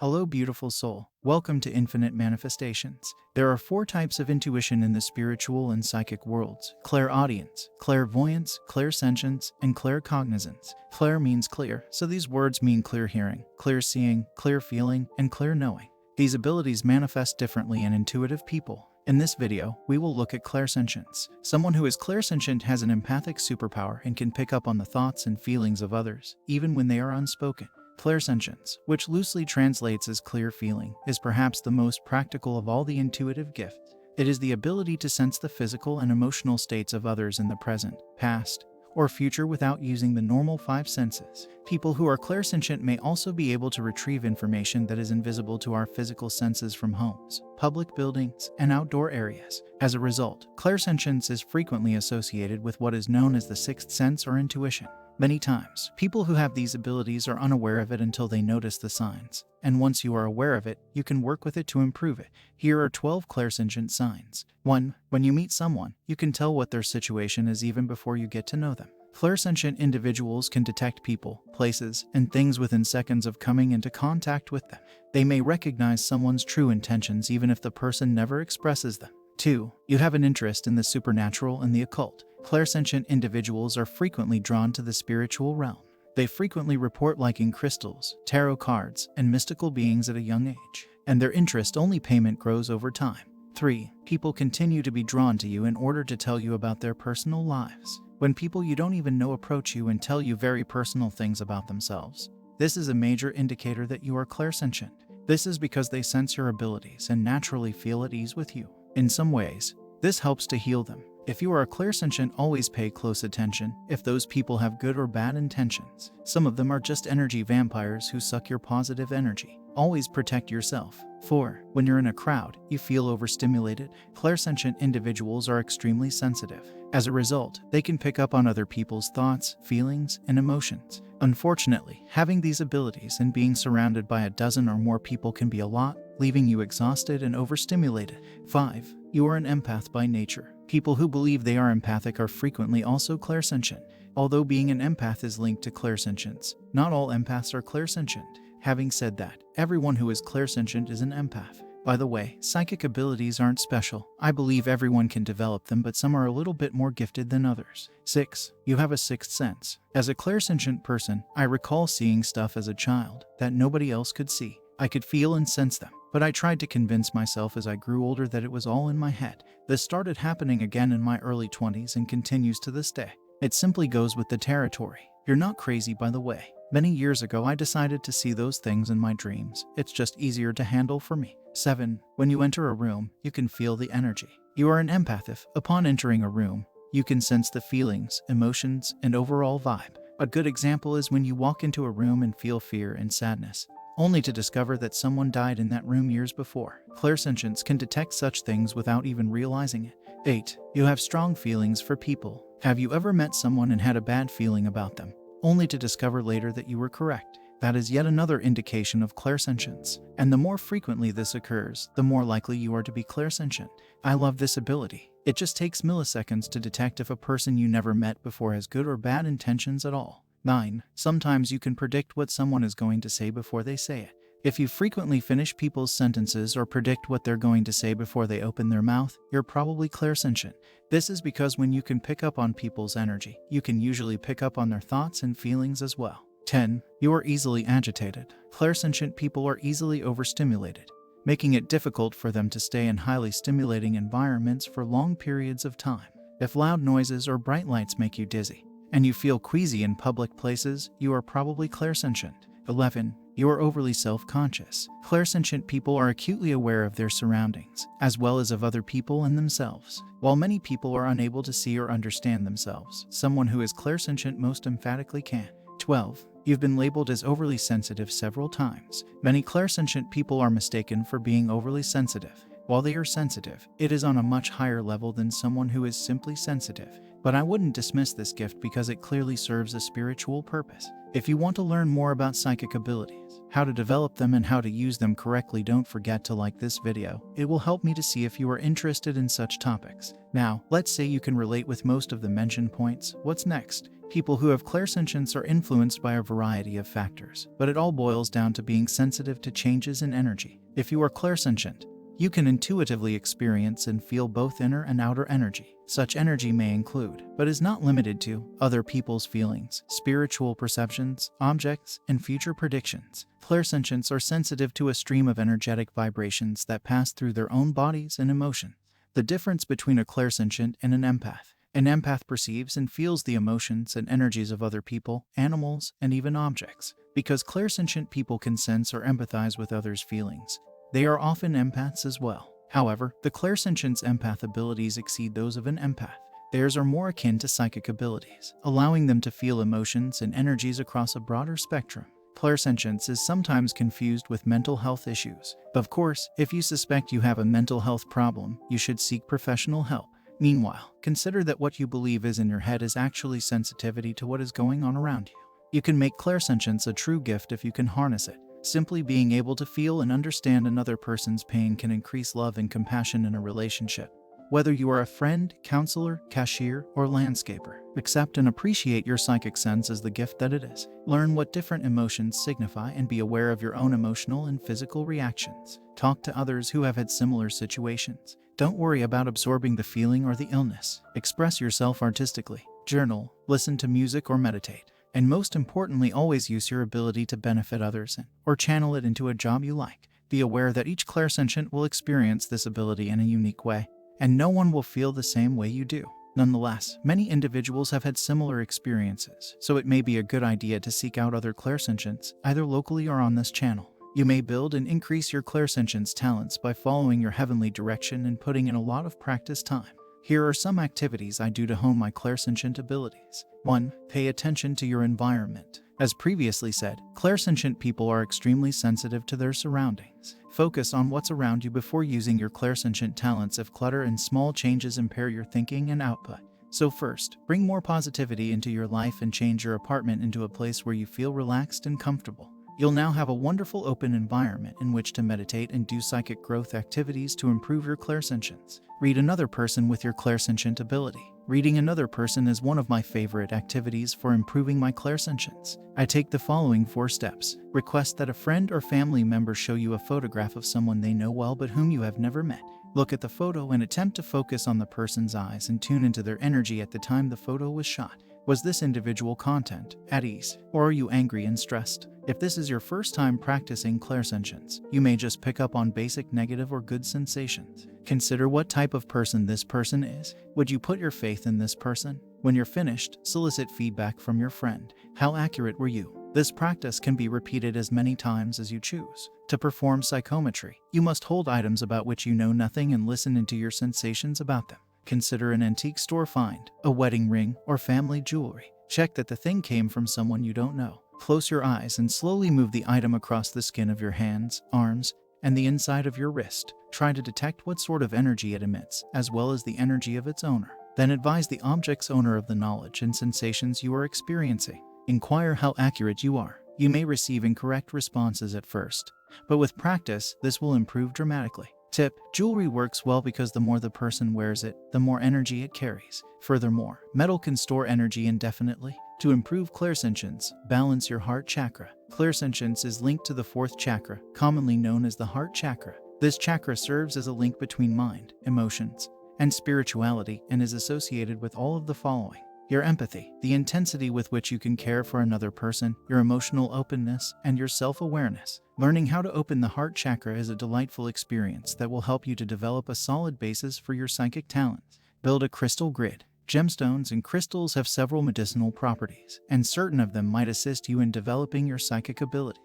Hello, beautiful soul. Welcome to Infinite Manifestations. There are 4 types of intuition in the spiritual and psychic worlds: clair-audience, clair-voyance, clairsentience, and clair-cognizance. Clair means clear, so these words mean clear hearing, clear seeing, clear feeling, and clear knowing. These abilities manifest differently in intuitive people. In this video, we will look at clairsentience. Someone who is clairsentient has an empathic superpower and can pick up on the thoughts and feelings of others, even when they are unspoken. Clairsentience, which loosely translates as clear feeling, is perhaps the most practical of all the intuitive gifts. It is the ability to sense the physical and emotional states of others in the present, past, or future without using the normal 5 senses. People who are clairsentient may also be able to retrieve information that is invisible to our physical senses from homes, public buildings, and outdoor areas. As a result, clairsentience is frequently associated with what is known as the sixth sense or intuition. Many times, people who have these abilities are unaware of it until they notice the signs. And once you are aware of it, you can work with it to improve it. Here are 12 clairsentient signs. 1. When you meet someone, you can tell what their situation is even before you get to know them. Clairsentient individuals can detect people, places, and things within seconds of coming into contact with them. They may recognize someone's true intentions even if the person never expresses them. 2. You have an interest in the supernatural and the occult. Clairsentient individuals are frequently drawn to the spiritual realm. They frequently report liking crystals, tarot cards, and mystical beings at a young age, and their interest-only payment grows over time. 3. People continue to be drawn to you in order to tell you about their personal lives. When people you don't even know approach you and tell you very personal things about themselves, this is a major indicator that you are clairsentient. This is because they sense your abilities and naturally feel at ease with you. In some ways, this helps to heal them. If you are a clairsentient, always pay close attention if those people have good or bad intentions. Some of them are just energy vampires who suck your positive energy. Always protect yourself. 4. When you're in a crowd, you feel overstimulated. Clairsentient individuals are extremely sensitive. As a result, they can pick up on other people's thoughts, feelings, and emotions. Unfortunately, having these abilities and being surrounded by a dozen or more people can be a lot, leaving you exhausted and overstimulated. 5. You are an empath by nature. People who believe they are empathic are frequently also clairsentient. Although being an empath is linked to clairsentience, not all empaths are clairsentient. Having said that, everyone who is clairsentient is an empath. By the way, psychic abilities aren't special. I believe everyone can develop them, but some are a little bit more gifted than others. 6. You have a sixth sense. As a clairsentient person, I recall seeing stuff as a child that nobody else could see. I could feel and sense them, but I tried to convince myself as I grew older that it was all in my head. This started happening again in my early 20s and continues to this day. It simply goes with the territory. You're not crazy, by the way. Many years ago, I decided to see those things in my dreams. It's just easier to handle for me. 7. When you enter a room, you can feel the energy. You are an empath if, upon entering a room, you can sense the feelings, emotions, and overall vibe. A good example is when you walk into a room and feel fear and sadness, only to discover that someone died in that room years before. Clairsentience can detect such things without even realizing it. 8. You have strong feelings for people. Have you ever met someone and had a bad feeling about them, only to discover later that you were correct? That is yet another indication of clairsentience. And the more frequently this occurs, the more likely you are to be clairsentient. I love this ability. It just takes milliseconds to detect if a person you never met before has good or bad intentions at all. 9. Sometimes you can predict what someone is going to say before they say it. If you frequently finish people's sentences or predict what they're going to say before they open their mouth, you're probably clairsentient. This is because when you can pick up on people's energy, you can usually pick up on their thoughts and feelings as well. 10. You are easily agitated. Clairsentient people are easily overstimulated, making it difficult for them to stay in highly stimulating environments for long periods of time. If loud noises or bright lights make you dizzy, and you feel queasy in public places, you are probably clairsentient. 11. You are overly self-conscious. Clairsentient people are acutely aware of their surroundings, as well as of other people and themselves. While many people are unable to see or understand themselves, someone who is clairsentient most emphatically can. 12. You've been labeled as overly sensitive several times. Many clairsentient people are mistaken for being overly sensitive. While they are sensitive, it is on a much higher level than someone who is simply sensitive. But I wouldn't dismiss this gift because it clearly serves a spiritual purpose. If you want to learn more about psychic abilities, how to develop them, and how to use them correctly, don't forget to like this video. It will help me to see if you are interested in such topics. Now, let's say you can relate with most of the mentioned points. What's next? People who have clairsentience are influenced by a variety of factors, but it all boils down to being sensitive to changes in energy. If you are clairsentient, you can intuitively experience and feel both inner and outer energy. Such energy may include, but is not limited to, other people's feelings, spiritual perceptions, objects, and future predictions. Clairsentients are sensitive to a stream of energetic vibrations that pass through their own bodies and emotions. The difference between a clairsentient and an empath. An empath perceives and feels the emotions and energies of other people, animals, and even objects. Because clairsentient people can sense or empathize with others' feelings, they are often empaths as well. However, the clairsentient's empath abilities exceed those of an empath. Theirs are more akin to psychic abilities, allowing them to feel emotions and energies across a broader spectrum. Clairsentience is sometimes confused with mental health issues. Of course, if you suspect you have a mental health problem, you should seek professional help. Meanwhile, consider that what you believe is in your head is actually sensitivity to what is going on around you. You can make clairsentience a true gift if you can harness it. Simply being able to feel and understand another person's pain can increase love and compassion in a relationship. Whether you are a friend, counselor, cashier, or landscaper, accept and appreciate your psychic sense as the gift that it is. Learn what different emotions signify and be aware of your own emotional and physical reactions. Talk to others who have had similar situations. Don't worry about absorbing the feeling or the illness. Express yourself artistically. Journal, listen to music, or meditate. And most importantly, always use your ability to benefit others or channel it into a job you like. Be aware that each clairsentient will experience this ability in a unique way, and no one will feel the same way you do. Nonetheless, many individuals have had similar experiences, so it may be a good idea to seek out other clairsentients, either locally or on this channel. You may build and increase your clairsentience talents by following your heavenly direction and putting in a lot of practice time. Here are some activities I do to hone my clairsentient abilities. 1. Pay attention to your environment. As previously said, clairsentient people are extremely sensitive to their surroundings. Focus on what's around you before using your clairsentient talents if clutter and small changes impair your thinking and output. So first, bring more positivity into your life and change your apartment into a place where you feel relaxed and comfortable. You'll now have a wonderful open environment in which to meditate and do psychic growth activities to improve your clairsentience. Read another person with your clairsentient ability. Reading another person is one of my favorite activities for improving my clairsentience. I take the following 4 steps. Request that a friend or family member show you a photograph of someone they know well but whom you have never met. Look at the photo and attempt to focus on the person's eyes and tune into their energy at the time the photo was shot. Was this individual content, at ease, or are you angry and stressed? If this is your first time practicing clairsentience, you may just pick up on basic negative or good sensations. Consider what type of person this person is. Would you put your faith in this person? When you're finished, solicit feedback from your friend. How accurate were you? This practice can be repeated as many times as you choose. To perform psychometry, you must hold items about which you know nothing and listen into your sensations about them. Consider an antique store find, a wedding ring, or family jewelry. Check that the thing came from someone you don't know. Close your eyes and slowly move the item across the skin of your hands, arms, and the inside of your wrist. Try to detect what sort of energy it emits, as well as the energy of its owner. Then advise the object's owner of the knowledge and sensations you are experiencing. Inquire how accurate you are. You may receive incorrect responses at first, but with practice, this will improve dramatically. Tip: jewelry works well because the more the person wears it, the more energy it carries. Furthermore, metal can store energy indefinitely. To improve clairsentience, balance your heart chakra. Clairsentience is linked to the 4th chakra, commonly known as the heart chakra. This chakra serves as a link between mind, emotions, and spirituality and is associated with all of the following: your empathy, the intensity with which you can care for another person, your emotional openness, and your self-awareness. Learning how to open the heart chakra is a delightful experience that will help you to develop a solid basis for your psychic talents. Build a crystal grid. Gemstones and crystals have several medicinal properties, and certain of them might assist you in developing your psychic abilities.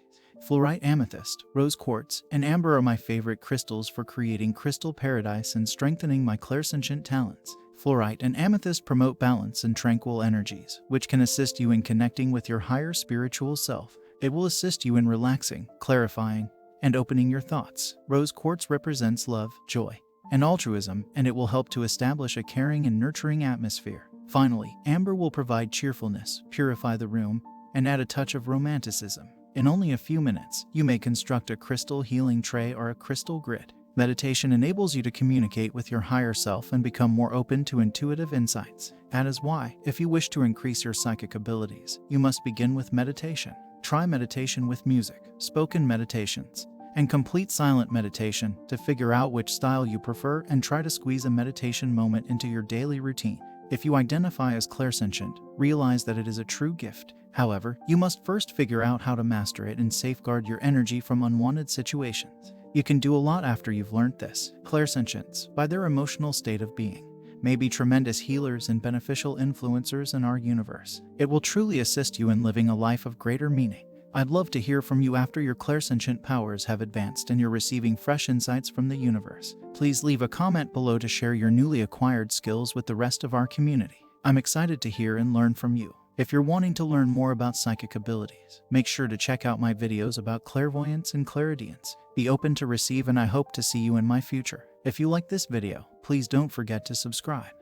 Fluorite, amethyst, rose quartz, and amber are my favorite crystals for creating crystal paradise and strengthening my clairsentient talents. Fluorite and amethyst promote balance and tranquil energies, which can assist you in connecting with your higher spiritual self. It will assist you in relaxing, clarifying, and opening your thoughts. Rose quartz represents love, joy, and altruism, and it will help to establish a caring and nurturing atmosphere. Finally, amber will provide cheerfulness, purify the room, and add a touch of romanticism. In only a few minutes, you may construct a crystal healing tray or a crystal grid. Meditation enables you to communicate with your higher self and become more open to intuitive insights. That is why, if you wish to increase your psychic abilities, you must begin with meditation. Try meditation with music, spoken meditations, and complete silent meditation to figure out which style you prefer, and try to squeeze a meditation moment into your daily routine. If you identify as clairsentient, realize that it is a true gift. However, you must first figure out how to master it and safeguard your energy from unwanted situations. You can do a lot after you've learned this. Clairsentients, by their emotional state of being, may be tremendous healers and beneficial influencers in our universe. It will truly assist you in living a life of greater meaning. I'd love to hear from you after your clairsentient powers have advanced and you're receiving fresh insights from the universe. Please leave a comment below to share your newly acquired skills with the rest of our community. I'm excited to hear and learn from you. If you're wanting to learn more about psychic abilities, make sure to check out my videos about clairvoyance and clair-audience. Be open to receive, and I hope to see you in my future. If you like this video, please don't forget to subscribe.